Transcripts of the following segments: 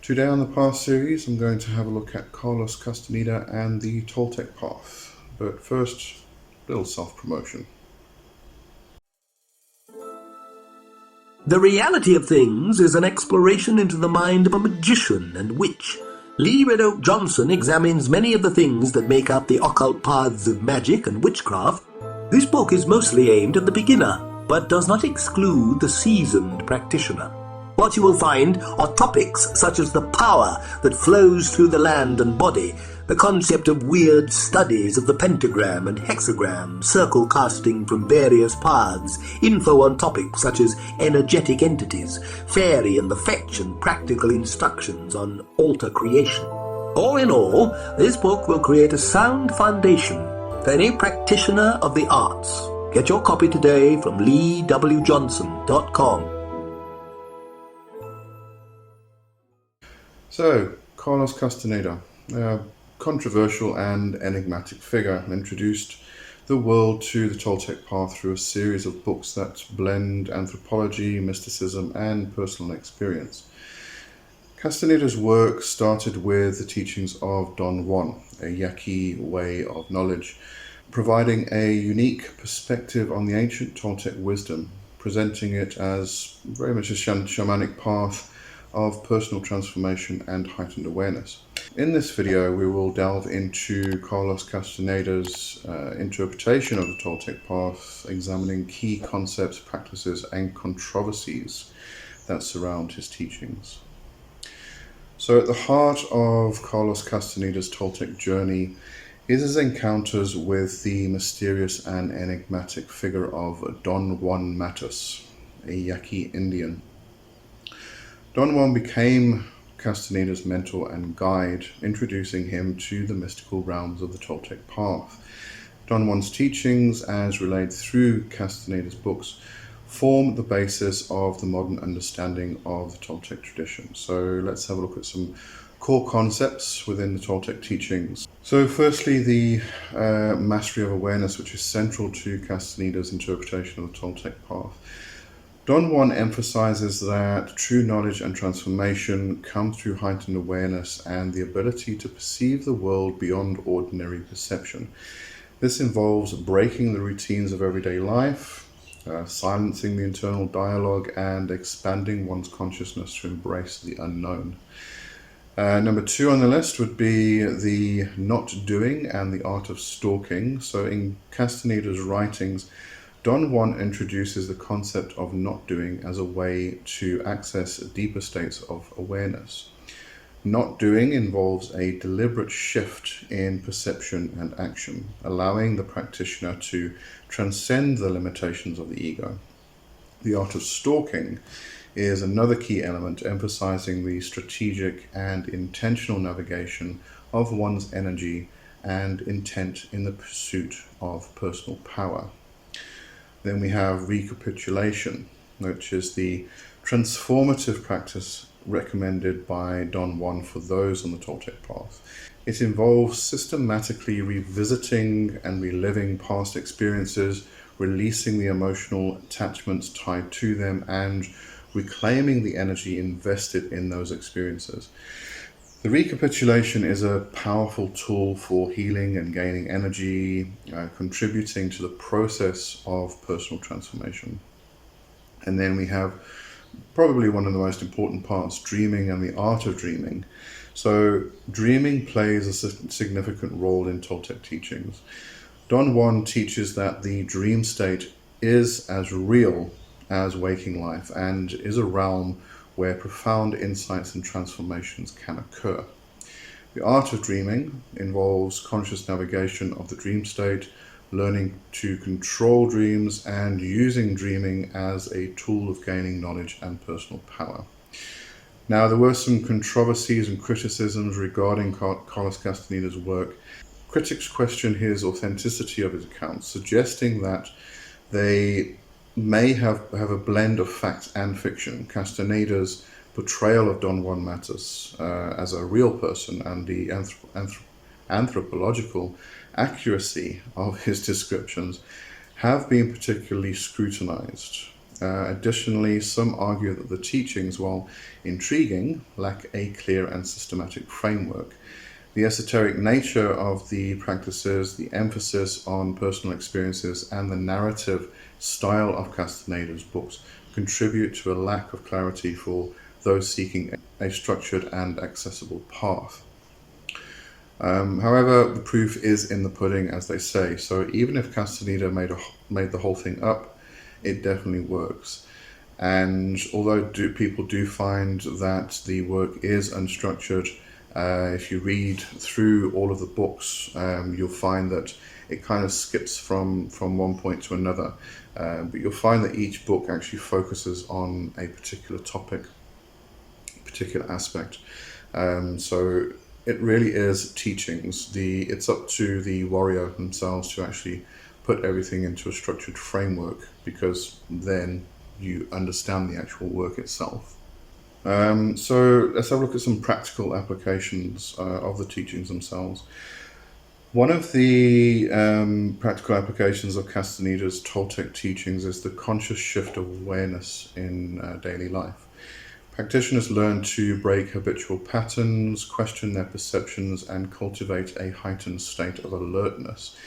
Today on the Path series, I'm going to have a look at Carlos Castaneda and the Toltec path. But first, a little self-promotion. The Reality of Things is an exploration into the mind of a magician and witch. Lee Red Oak Johnson examines many of the things that make up the occult paths of magic and witchcraft. This book is mostly aimed at the beginner, but does not exclude the seasoned practitioner. What you will find are topics such as the power that flows through the land and body, the concept of weird studies of the pentagram and hexagram, circle casting from various paths, info on topics such as energetic entities, fairy and the fetch, and practical instructions on altar creation. All in all, this book will create a sound foundation for any practitioner of the arts. Get your copy today from leewjohnson.com. So, Carlos Castaneda, a controversial and enigmatic figure, introduced the world to the Toltec path through a series of books that blend anthropology, mysticism, and personal experience. Castaneda's work started with the teachings of Don Juan, a Yaqui way of knowledge, providing a unique perspective on the ancient Toltec wisdom, presenting it as very much a shamanic path of personal transformation and heightened awareness. In this video, we will delve into Carlos Castaneda's interpretation of the Toltec path, examining key concepts, practices, and controversies that surround his teachings. So at the heart of Carlos Castaneda's Toltec journey is his encounters with the mysterious and enigmatic figure of Don Juan Matus, a Yaqui Indian. Don Juan became Castaneda's mentor and guide, introducing him to the mystical realms of the Toltec path. Don Juan's teachings, as relayed through Castaneda's books, form the basis of the modern understanding of the Toltec tradition. So let's have a look at some core concepts within the Toltec teachings. So firstly, the mastery of awareness, which is central to Castaneda's interpretation of the Toltec path. Don Juan emphasizes that true knowledge and transformation come through heightened awareness and the ability to perceive the world beyond ordinary perception. This involves breaking the routines of everyday life, silencing the internal dialogue, and expanding one's consciousness to embrace the unknown. Number 2 on the list would be the not doing and the art of stalking. So in Castaneda's writings, Don Juan introduces the concept of not doing as a way to access deeper states of awareness. Not doing involves a deliberate shift in perception and action, allowing the practitioner to transcend the limitations of the ego. The art of stalking is another key element, emphasizing the strategic and intentional navigation of one's energy and intent in the pursuit of personal power. Then we have recapitulation, which is the transformative practice recommended by Don Juan for those on the Toltec path. It involves systematically revisiting and reliving past experiences, releasing the emotional attachments tied to them, and reclaiming the energy invested in those experiences. The recapitulation is a powerful tool for healing and gaining energy, contributing to the process of personal transformation. And then we have probably one of the most important parts, dreaming and the art of dreaming. So dreaming plays a significant role in Toltec teachings. Don Juan teaches that the dream state is as real as waking life and is a realm where profound insights and transformations can occur. The art of dreaming involves conscious navigation of the dream state, learning to control dreams, and using dreaming as a tool of gaining knowledge and personal power. Now, there were some controversies and criticisms regarding Carlos Castaneda's work. Critics question his authenticity of his accounts, suggesting that they may have a blend of fact and fiction. Castaneda's portrayal of Don Juan Matus as a real person and the anthropological accuracy of his descriptions have been particularly scrutinized. Additionally, some argue that the teachings, while intriguing, lack a clear and systematic framework. The esoteric nature of the practices, the emphasis on personal experiences, and the narrative style of Castaneda's books contribute to a lack of clarity for those seeking a structured and accessible path. However, the proof is in the pudding, as they say. So even if Castaneda made the whole thing up, it definitely works. And although people do find that the work is unstructured, if you read through all of the books, you'll find that it kind of skips from one point to another. But you'll find that each book actually focuses on a particular topic, particular aspect. So it really is teachings. It's up to the warrior themselves to actually put everything into a structured framework, because then you understand the actual work itself. So let's have a look at some practical applications of the teachings themselves. One of the practical applications of Castaneda's Toltec teachings is the conscious shift of awareness in daily life. Practitioners learn to break habitual patterns, question their perceptions, and cultivate a heightened state of alertness.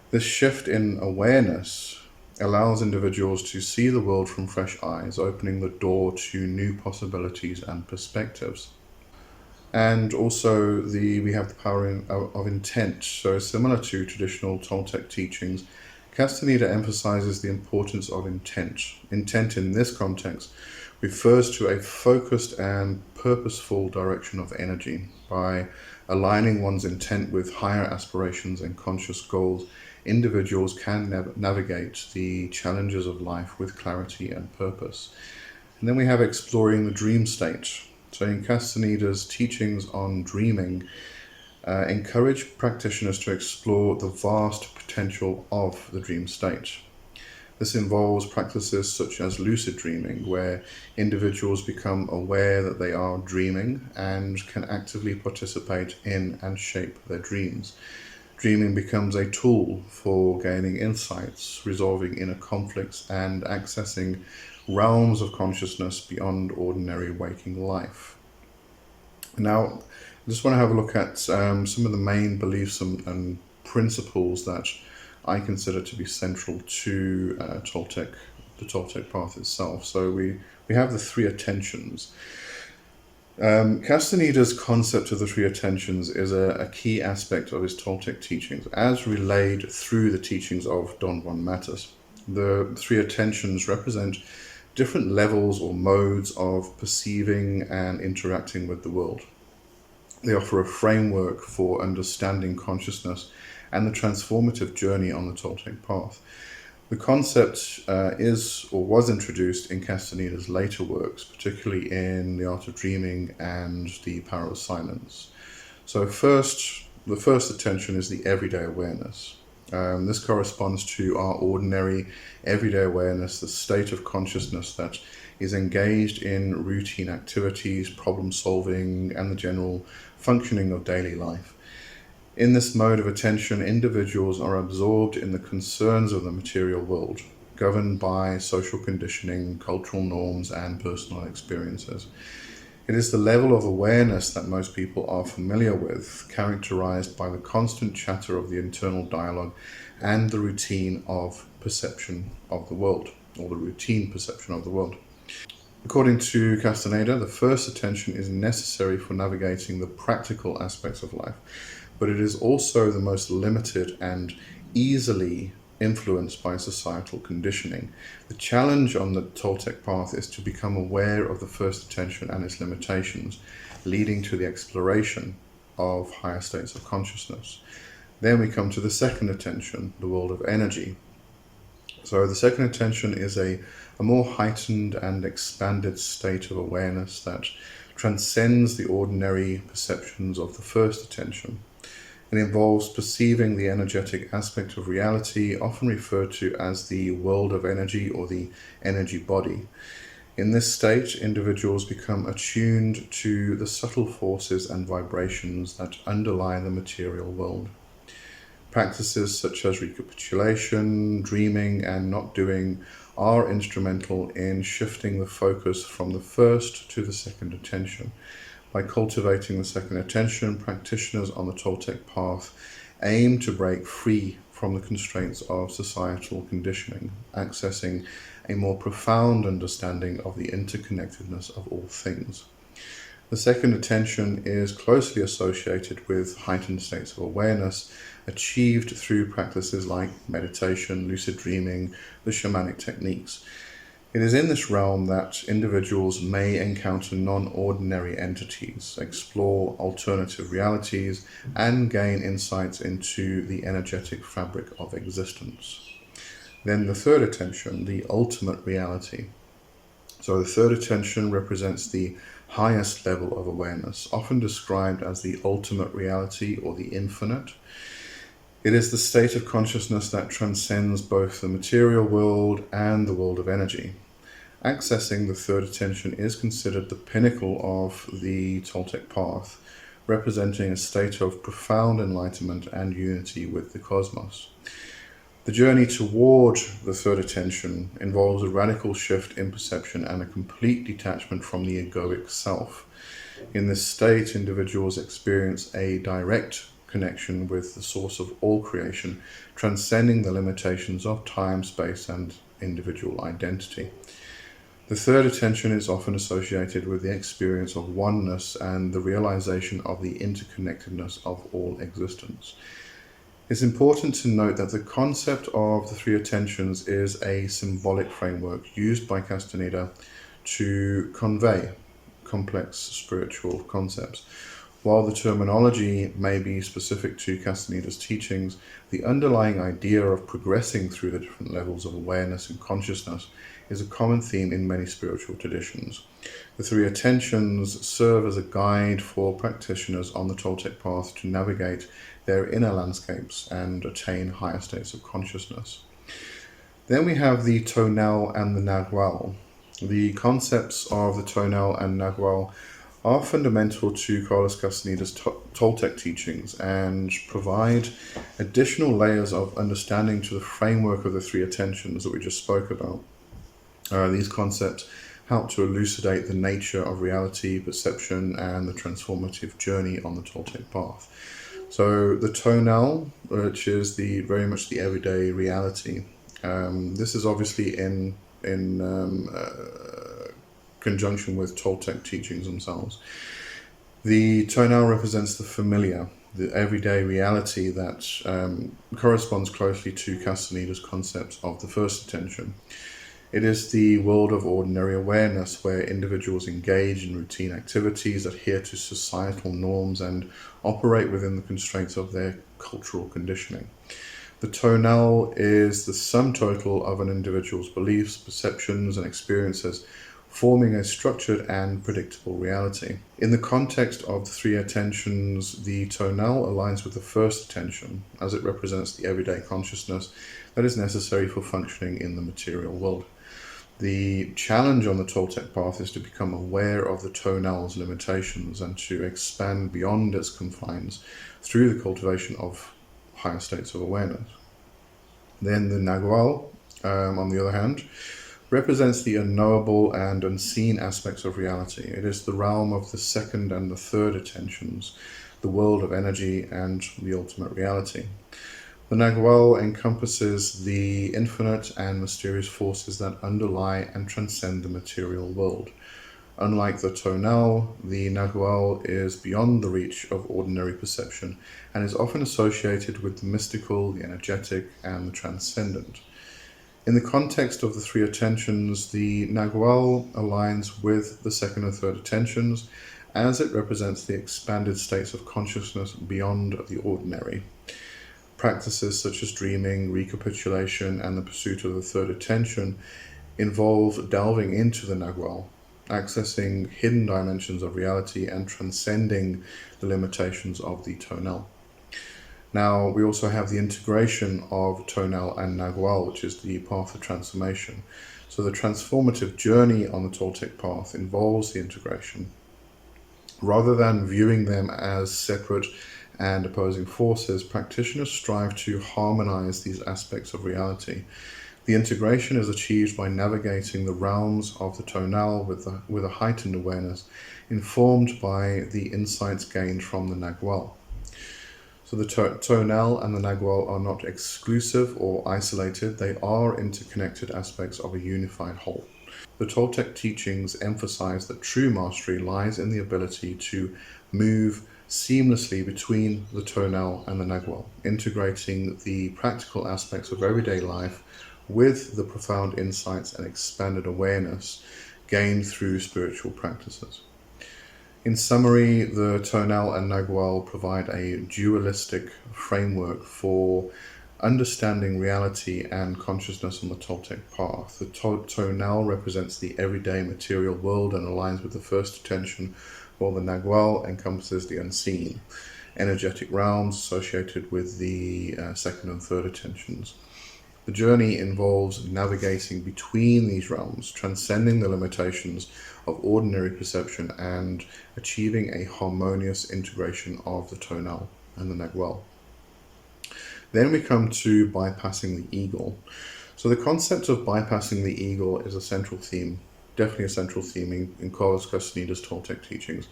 This shift in awareness allows individuals to see the world from fresh eyes, opening the door to new possibilities and perspectives. And also, we have the power of intent. So, similar to traditional Toltec teachings, Castaneda emphasizes the importance of intent. Intent in this context refers to a focused and purposeful direction of energy. By aligning one's intent with higher aspirations and conscious goals, individuals can navigate the challenges of life with clarity and purpose. And then we have exploring the dream state. So in Castaneda's teachings on dreaming, encourage practitioners to explore the vast potential of the dream state. This involves practices such as lucid dreaming, where individuals become aware that they are dreaming and can actively participate in and shape their dreams. Dreaming becomes a tool for gaining insights, resolving inner conflicts, and accessing realms of consciousness beyond ordinary waking life. Now, I just want to have a look at some of the main beliefs and principles that I consider to be central to the Toltec path itself. So we have the three attentions. Castaneda's concept of the three attentions is a key aspect of his Toltec teachings, as relayed through the teachings of Don Juan Matus. The three attentions represent different levels or modes of perceiving and interacting with the world. They offer a framework for understanding consciousness and the transformative journey on the Toltec path. The concept is or was introduced in Castaneda's later works, particularly in The Art of Dreaming and The Power of Silence. So the first attention is the everyday awareness. This corresponds to our ordinary everyday awareness, the state of consciousness that is engaged in routine activities, problem solving, and the general functioning of daily life. In this mode of attention, individuals are absorbed in the concerns of the material world, governed by social conditioning, cultural norms, and personal experiences. It is the level of awareness that most people are familiar with, characterized by the constant chatter of the internal dialogue and the routine of perception of the world, or the routine perception of the world. According to Castaneda, the first attention is necessary for navigating the practical aspects of life, but it is also the most limited and easily influenced by societal conditioning. The challenge on the Toltec path is to become aware of the first attention and its limitations, leading to the exploration of higher states of consciousness. Then we come to the second attention, the world of energy. So the second attention is a more heightened and expanded state of awareness that transcends the ordinary perceptions of the first attention. It involves perceiving the energetic aspect of reality, often referred to as the world of energy or the energy body. In this state, individuals become attuned to the subtle forces and vibrations that underlie the material world. Practices such as recapitulation, dreaming, and not doing are instrumental in shifting the focus from the first to the second attention. By cultivating the second attention, practitioners on the Toltec path aim to break free from the constraints of societal conditioning, accessing a more profound understanding of the interconnectedness of all things. The second attention is closely associated with heightened states of awareness achieved through practices like meditation, lucid dreaming, the shamanic techniques. It is in this realm that individuals may encounter non-ordinary entities, explore alternative realities, and gain insights into the energetic fabric of existence. Then the third attention, the ultimate reality. So the third attention represents the highest level of awareness, often described as the ultimate reality or the infinite. It is the state of consciousness that transcends both the material world and the world of energy. Accessing the third attention is considered the pinnacle of the Toltec path, representing a state of profound enlightenment and unity with the cosmos. The journey toward the third attention involves a radical shift in perception and a complete detachment from the egoic self. In this state, individuals experience a direct connection with the source of all creation, transcending the limitations of time, space, and individual identity. The third attention is often associated with the experience of oneness and the realization of the interconnectedness of all existence. It's important to note that the concept of the three attentions is a symbolic framework used by Castaneda to convey complex spiritual concepts. While the terminology may be specific to Castaneda's teachings, the underlying idea of progressing through the different levels of awareness and consciousness is a common theme in many spiritual traditions. The three attentions serve as a guide for practitioners on the Toltec path to navigate their inner landscapes and attain higher states of consciousness. Then we have the Tonal and the Nagual. The concepts of the Tonal and Nagual are fundamental to Carlos Castaneda's Toltec teachings and provide additional layers of understanding to the framework of the three attentions that we just spoke about. These concepts help to elucidate the nature of reality, perception, and the transformative journey on the Toltec path. So the tonal, which is very much the everyday reality. This is obviously in conjunction with Toltec teachings themselves. The tonal represents the familiar, the everyday reality that corresponds closely to Castaneda's concepts of the first attention. It is the world of ordinary awareness where individuals engage in routine activities, adhere to societal norms, and operate within the constraints of their cultural conditioning. The tonal is the sum total of an individual's beliefs, perceptions, and experiences, forming a structured and predictable reality. In the context of the three attentions, the tonal aligns with the first attention, as it represents the everyday consciousness that is necessary for functioning in the material world. The challenge on the Toltec path is to become aware of the tonal's limitations and to expand beyond its confines through the cultivation of higher states of awareness. Then the Nagual, on the other hand, represents the unknowable and unseen aspects of reality. It is the realm of the second and the third attentions, the world of energy and the ultimate reality. The Nagual encompasses the infinite and mysterious forces that underlie and transcend the material world. Unlike the tonal, the Nagual is beyond the reach of ordinary perception and is often associated with the mystical, the energetic, and the transcendent. In the context of the three attentions, the Nagual aligns with the second and third attentions as it represents the expanded states of consciousness beyond the ordinary. Practices such as dreaming, recapitulation, and the pursuit of the third attention involve delving into the Nagual, accessing hidden dimensions of reality and transcending the limitations of the tonal. Now, we also have the integration of tonal and Nagual, which is the path of transformation. So the transformative journey on the Toltec path involves the integration. Rather than viewing them as separate and opposing forces, practitioners strive to harmonize these aspects of reality. The integration is achieved by navigating the realms of the tonal with a heightened awareness, informed by the insights gained from the Nagual. So the tonal and the Nagual are not exclusive or isolated, they are interconnected aspects of a unified whole. The Toltec teachings emphasize that true mastery lies in the ability to move seamlessly between the tonal and the Nagual, integrating the practical aspects of everyday life with the profound insights and expanded awareness gained through spiritual practices. In summary, the Tonal and Nagual provide a dualistic framework for understanding reality and consciousness on the Toltec path. The Tonal represents the everyday material world and aligns with the first attention, while the Nagual encompasses the unseen, energetic realms associated with the second and third attentions. The journey involves navigating between these realms, transcending the limitations of ordinary perception and achieving a harmonious integration of the tonal and the Nagual. Then we come to bypassing the eagle. So the concept of bypassing the eagle is a central theme, definitely a central theme in Carlos Castaneda's Toltec teachings,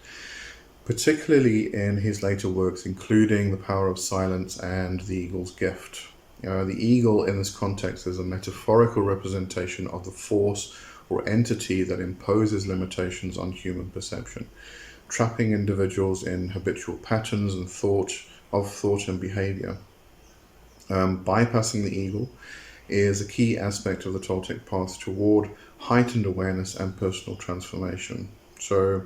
particularly in his later works, including The Power of Silence and The Eagle's Gift. The eagle in this context is a metaphorical representation of the force or entity that imposes limitations on human perception, trapping individuals in habitual patterns and thought and behavior. Bypassing the eagle is a key aspect of the Toltec path toward heightened awareness and personal transformation. So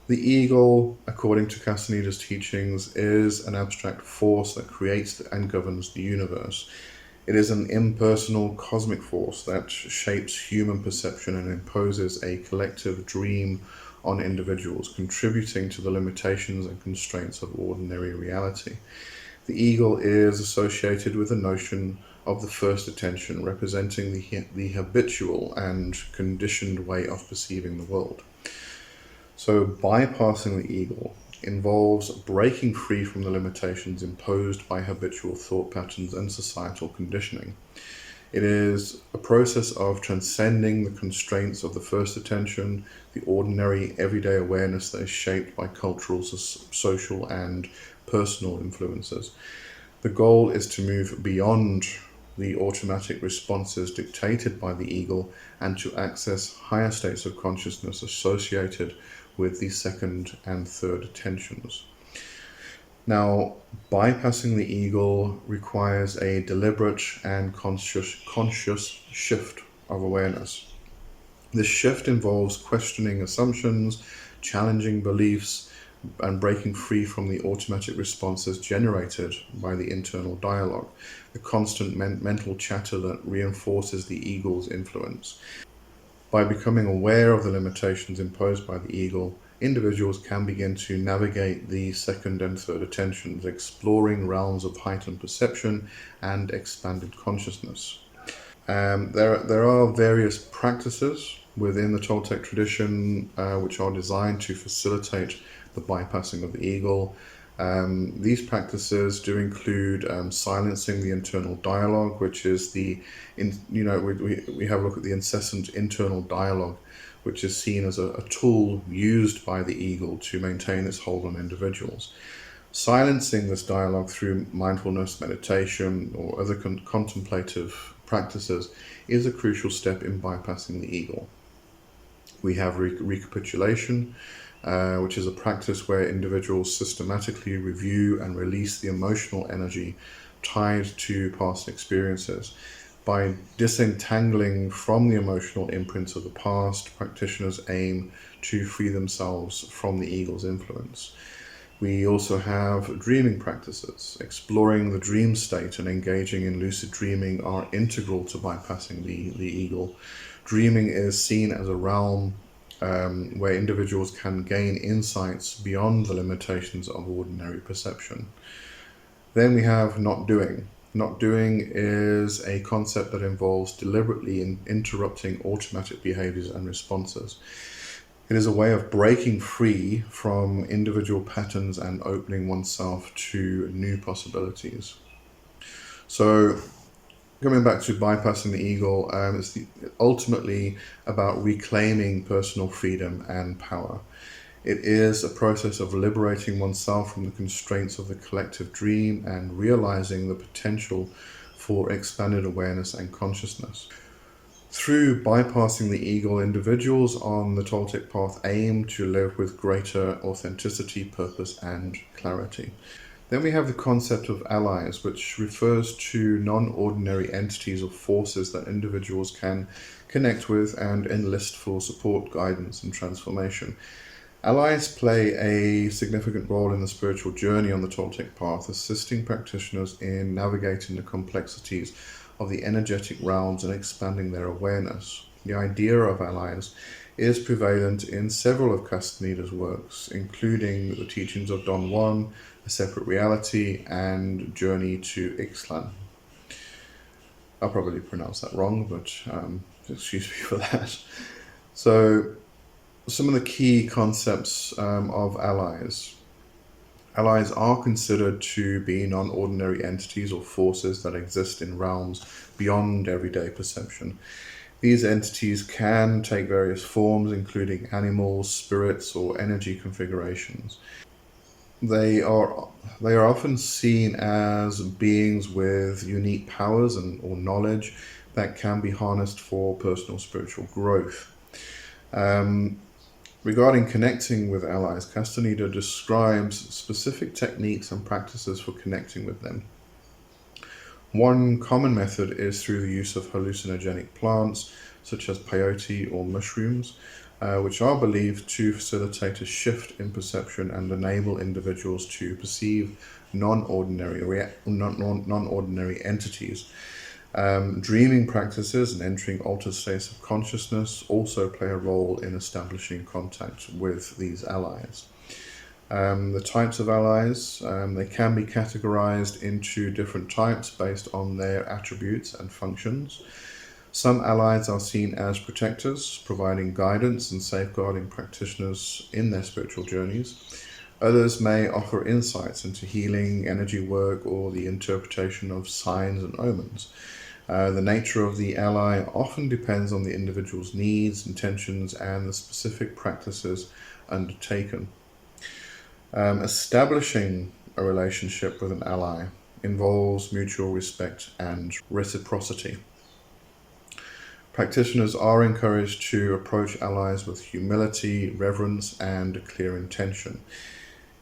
the eagle, according to Castaneda's teachings, is an abstract force that creates and governs the universe. It is an impersonal cosmic force that shapes human perception and imposes a collective dream on individuals, contributing to the limitations and constraints of ordinary reality. The eagle is associated with the notion of the first attention, representing the habitual and conditioned way of perceiving the world. So bypassing the eagle involves breaking free from the limitations imposed by habitual thought patterns and societal conditioning. It is a process of transcending the constraints of the first attention, the ordinary everyday awareness that is shaped by cultural, social, and personal influences. The goal is to move beyond the automatic responses dictated by the eagle and to access higher states of consciousness associated with the second and third attentions. Now, bypassing the eagle requires a deliberate and conscious shift of awareness. This shift involves questioning assumptions, challenging beliefs, and breaking free from the automatic responses generated by the internal dialogue, the constant mental chatter that reinforces the eagle's influence. By becoming aware of the limitations imposed by the eagle, individuals can begin to navigate the second and third attentions, exploring realms of heightened perception and expanded consciousness. There are various practices within the Toltec tradition which are designed to facilitate the bypassing of the eagle. These practices do include silencing the internal dialogue, which is we have a look at the incessant internal dialogue, which is seen as a tool used by the eagle to maintain its hold on individuals. Silencing this dialogue through mindfulness, meditation, or other contemplative practices is a crucial step in bypassing the eagle. We have recapitulation, which is a practice where individuals systematically review and release the emotional energy tied to past experiences. By disentangling from the emotional imprints of the past, practitioners aim to free themselves from the eagle's influence. We also have dreaming practices. Exploring the dream state and engaging in lucid dreaming are integral to bypassing the eagle. Dreaming is seen as a realm where individuals can gain insights beyond the limitations of ordinary perception. Then we have not doing. Not doing is a concept that involves deliberately interrupting automatic behaviors and responses. It is a way of breaking free from individual patterns and opening oneself to new possibilities. So Coming back to bypassing the ego, it's ultimately about reclaiming personal freedom and power. It is a process of liberating oneself from the constraints of the collective dream and realizing the potential for expanded awareness and consciousness. Through bypassing the ego, individuals on the Toltec path aim to live with greater authenticity, purpose, and clarity. Then we have the concept of allies, which refers to non-ordinary entities or forces that individuals can connect with and enlist for support, guidance, and transformation. Allies play a significant role in the spiritual journey on the Toltec path, assisting practitioners in navigating the complexities of the energetic realms and expanding their awareness. The idea of allies is prevalent in several of Castaneda's works, including the teachings of Don Juan, A Separate Reality, and Journey to Ixtlan. I'll probably pronounce that wrong, but excuse me for that. So, some of the key concepts of allies. Allies are considered to be non-ordinary entities or forces that exist in realms beyond everyday perception. These entities can take various forms, including animals, spirits, or energy configurations. They are often seen as beings with unique powers or knowledge that can be harnessed for personal spiritual growth. Regarding connecting with allies, Castaneda describes specific techniques and practices for connecting with them. One common method is through the use of hallucinogenic plants, such as peyote or mushrooms, which are believed to facilitate a shift in perception and enable individuals to perceive non-ordinary entities. Dreaming practices and entering altered states of consciousness also play a role in establishing contact with these allies. The types of allies, they can be categorized into different types based on their attributes and functions. Some allies are seen as protectors, providing guidance and safeguarding practitioners in their spiritual journeys. Others may offer insights into healing, energy work, or the interpretation of signs and omens. The nature of the ally often depends on the individual's needs, intentions, and the specific practices undertaken. Establishing a relationship with an ally involves mutual respect and reciprocity. Practitioners are encouraged to approach allies with humility, reverence, and a clear intention.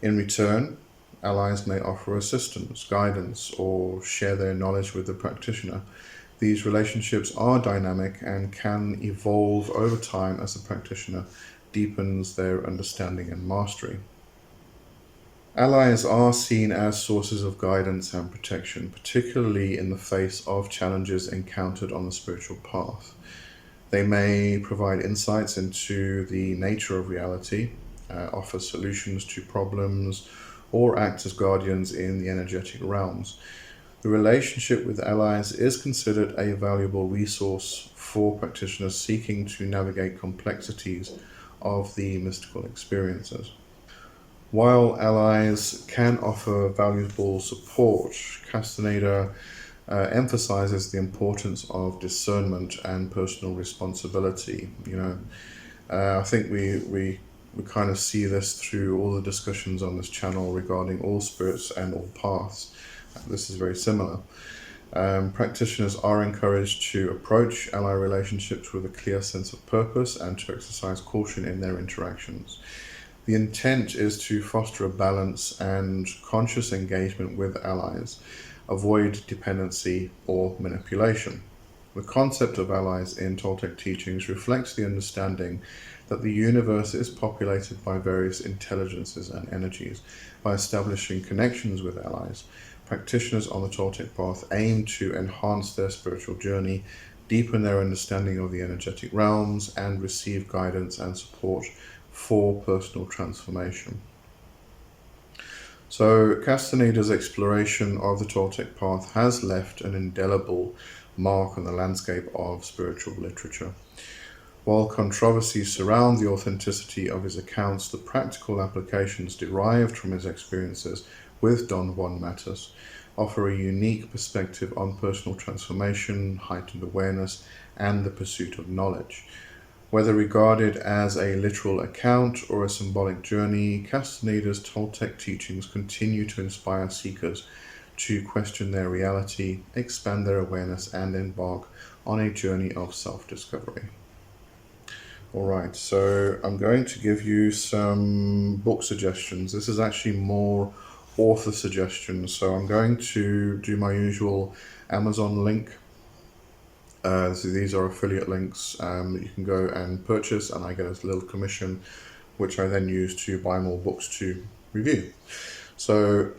In return, allies may offer assistance, guidance, or share their knowledge with the practitioner. These relationships are dynamic and can evolve over time as the practitioner deepens their understanding and mastery. Allies are seen as sources of guidance and protection, particularly in the face of challenges encountered on the spiritual path. They may provide insights into the nature of reality, offer solutions to problems, or act as guardians in the energetic realms. The relationship with allies is considered a valuable resource for practitioners seeking to navigate complexities of the mystical experiences. While allies can offer valuable support, Castaneda emphasizes the importance of discernment and personal responsibility. I think we kind of see this through all the discussions on this channel regarding all spirits and all paths. This is very similar. Practitioners are encouraged to approach ally relationships with a clear sense of purpose and to exercise caution in their interactions. The intent is to foster a balance and conscious engagement with allies, avoid dependency or manipulation. The concept of allies in Toltec teachings reflects the understanding that the universe is populated by various intelligences and energies. By establishing connections with allies, practitioners on the Toltec path aim to enhance their spiritual journey, deepen their understanding of the energetic realms, and receive guidance and support for personal transformation. So Castaneda's exploration of the Toltec path has left an indelible mark on the landscape of spiritual literature. While controversies surround the authenticity of his accounts, the practical applications derived from his experiences with Don Juan matters. offer a unique perspective on personal transformation, heightened awareness, and the pursuit of knowledge. Whether regarded as a literal account or a symbolic journey, Castaneda's Toltec teachings continue to inspire seekers to question their reality, expand their awareness, and embark on a journey of self-discovery. Alright, so I'm going to give you some book suggestions. This is actually more author suggestions, so I'm going to do my usual Amazon link. So these are affiliate links that you can go and purchase, and I get a little commission, which I then use to buy more books to review. So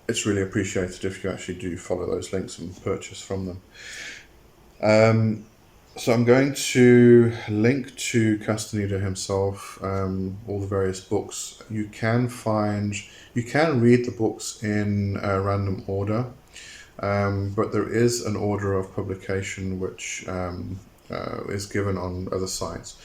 it's really appreciated if you actually do follow those links and purchase from them. So I'm going to link to Castaneda himself, all the various books. You can read the books in a random order. But there is an order of publication which is given on other sites.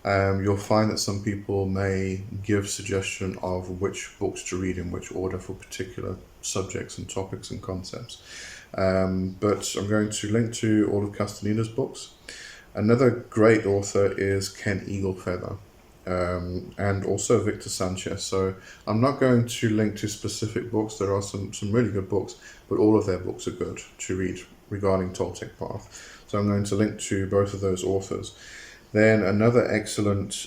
You'll find that some people may give suggestion of which books to read in which order for particular subjects and topics and concepts. But I'm going to link to all of Castaneda's books. Another great author is Ken Eaglefeather. And also Victor Sanchez. So I'm not going to link to specific books. There are some really good books, but all of their books are good to read regarding Toltec Path. So I'm going to link to both of those authors. Then another excellent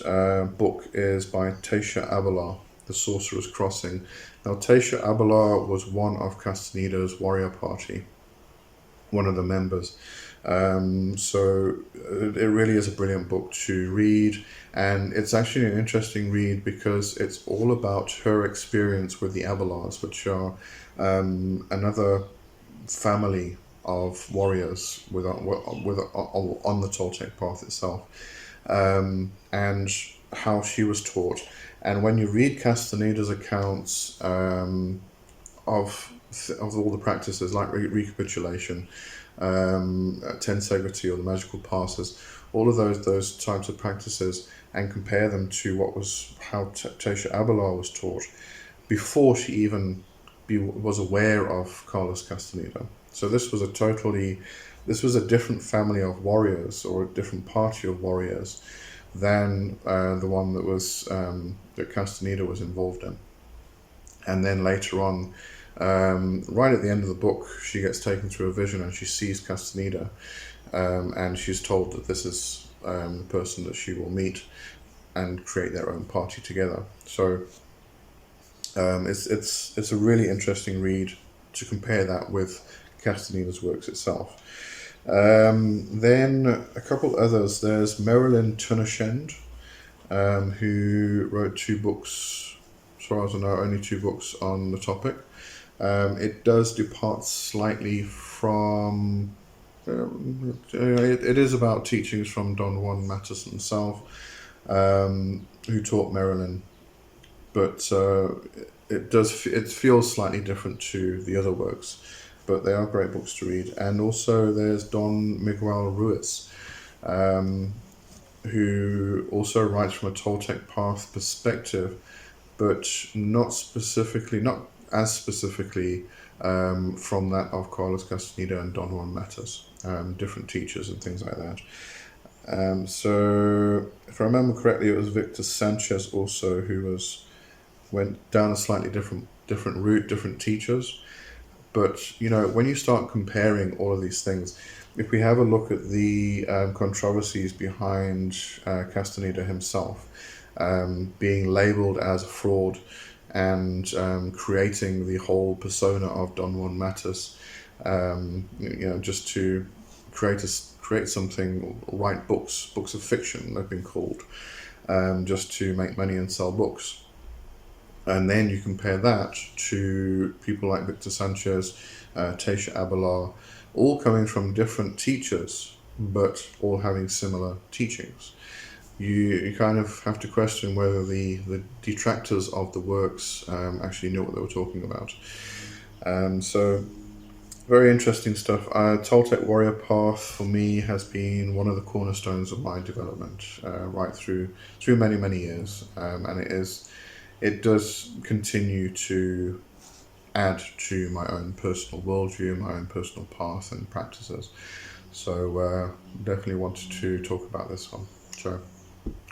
book is by Tasha Abelard, The Sorcerer's Crossing. Now Tasha Abelard was one of Castaneda's warrior party, one of the members. So it really is a brilliant book to read, and it's actually an interesting read because it's all about her experience with the Abelards, which are another family of warriors on the Toltec Path itself, and how she was taught. And when you read Castaneda's accounts of all the practices, like recapitulation, tensegrity or the magical passes, all of those types of practices, and compare them to how Tasha Abelard was taught before she even was aware of Carlos Castaneda. So this was a different family of warriors, or a different party of warriors than the one that Castaneda was involved in. And then later on, right at the end of the book, she gets taken through a vision and she sees Castaneda, and she's told that this is the person that she will meet and create their own party together. So it's a really interesting read to compare that with Castaneda's works itself. Then a couple others. There's Marilyn Tunishend, who wrote 2 books, as far as I know, only 2 books on the topic. It does depart slightly from, it is about teachings from Don Juan Matus himself, who taught Marilyn, but it feels slightly different to the other works, but they are great books to read. And also there's Don Miguel Ruiz, who also writes from a Toltec Path perspective, but not as specifically from that of Carlos Castaneda and Don Juan Matus, different teachers and things like that. So if I remember correctly, it was Victor Sanchez also who went down a slightly different route, different teachers. But when you start comparing all of these things, if we have a look at the controversies behind Castaneda himself, being labeled as a fraud, and creating the whole persona of Don Juan Matus, just to create something, write books of fiction, they've been called, just to make money and sell books. And then you compare that to people like Victor Sanchez, Tasha Abelard, all coming from different teachers, but all having similar teachings. You kind of have to question whether the detractors of the works actually knew what they were talking about. So very interesting stuff. Toltec Warrior Path for me has been one of the cornerstones of my development right through many years, and it does continue to add to my own personal worldview, my own personal path and practices. So definitely wanted to talk about this one. So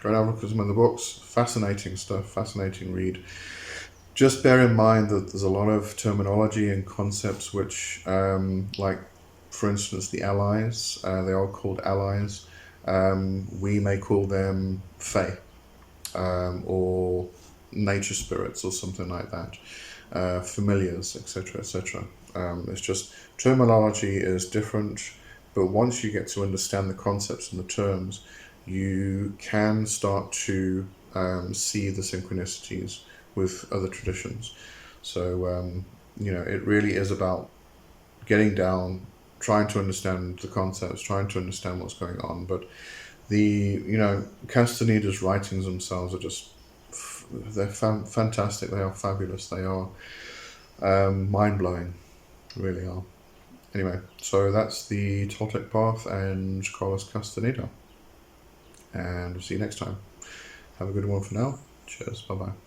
go and have a look at some of the books. Fascinating stuff, fascinating read. Just bear in mind that there's a lot of terminology and concepts which, like, for instance, the allies, they are called allies. We may call them fae, or nature spirits or something like that, familiars, etc., etc. It's just terminology is different, but once you get to understand the concepts and the terms, you can start to see the synchronicities with other traditions. So, it really is about getting down, trying to understand the concepts, trying to understand what's going on. But Castaneda's writings themselves are just, they're fantastic. They are fabulous. They are mind-blowing, really are. Anyway, so that's the Toltec Path and Carlos Castaneda. And we'll see you next time. Have a good one for now. Cheers. Bye-bye.